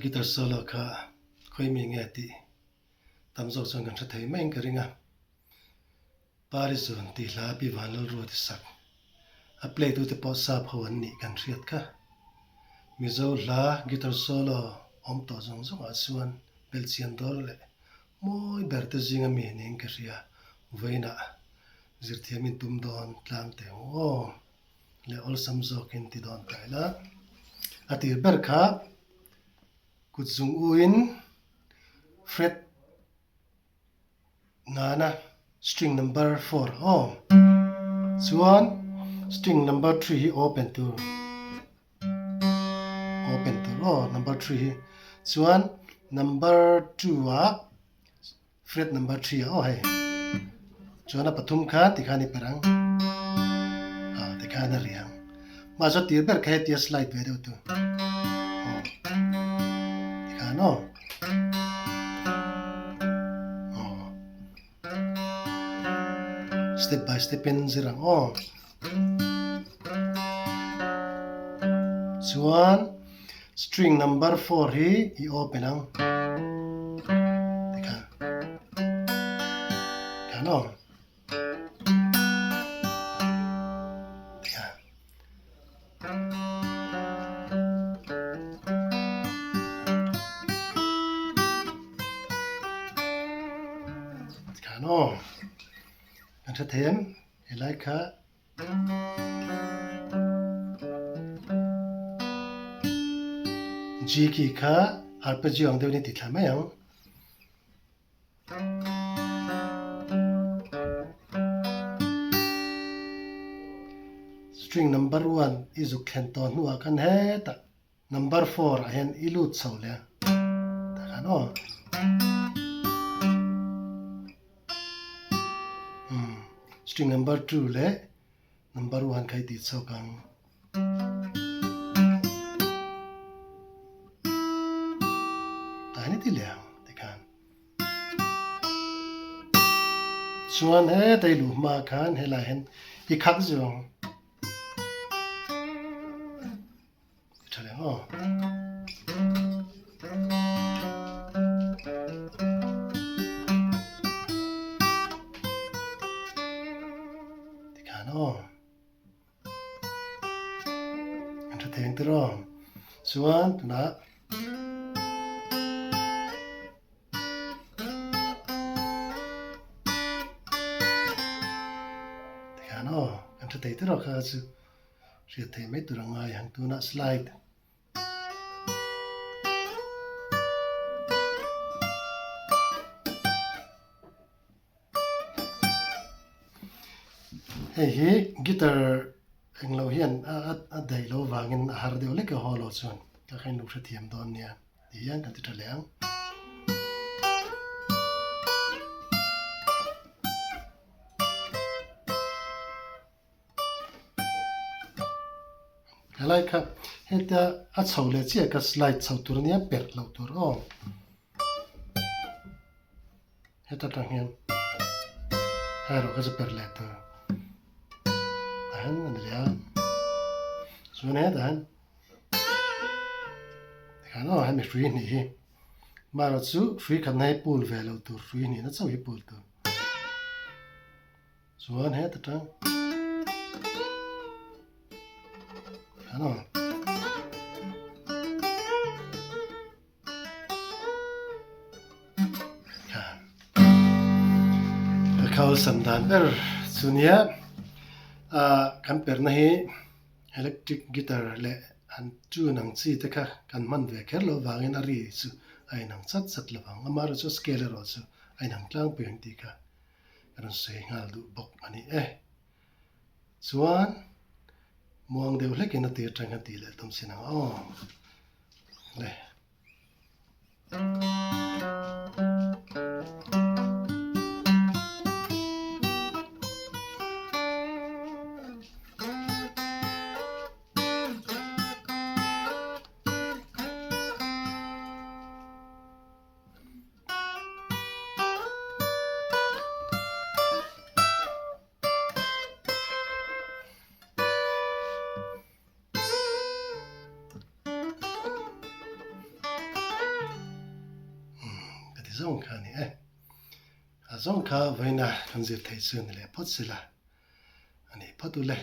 guitar solo kha khoi mi nge ti tam zo chang kan thei mai ka ringa parizon ti hla pi vanal ro ti sak a play tu te po sa phawan ni kan riat kha mizo hla guitar solo om to zong zong a suan belchian dol le moi berte zinga mi ning ka ria veina zirthiamin tum don tlang te o le ol samzo kin ti don kaila atir ber kha kutzung uin fret nana string number 4 chuan string number 3 hi open to number 3 hi chuan number 2 a fret number 3 a hei chuan a pathum kha tikhani perang tikhana riang ma zo tir ber kha tia slide ve deuh tu tikhano step by step in zirang chuan string number 4 hi open ang tikhano tikhano kan tha them helai kha G key kha arpeggio ang deuh ni ti thla mai ang string number 1 izu khen to nuwa kan he ta number 4 a hen ilut chho le ta khan string number 2 le number 1 khai ti chho kang ti liang ti khan chuan he dai lu ma khan hela hen i khak zong chale ti khan entertain tro chuan na kan thei te ro kha chu ria thei mai turanga yang tu na slide hi guitar englo hian a dai lo wangin har deuh le ka holo chuan ka khain lu thra thiam don nia ti yang kan ti tha leang helai kha heta a chho le chi ka slide chho tur nia per lo tur heta tang hian haro ka per le tur han lia chuan he dan khano han mi free ni hi maro chu free khan nei pool ve lo tur free ni na chau hi pool tur chuan he ta tang khano khawl sam dan ber chunia kan per na hi electric guitar le an chu nang chi te kha kan man ve kher lo wangin ari chu ai nang chat chat lawang amaro chu scale ro chu ai nang tlang pe ti kha ran sei ngal du bok ani chuan muang deuh hlekin a tir tang ti le tom sina le zong kha ni zong kha vaina kanzir thai chun le pot sila ani patu le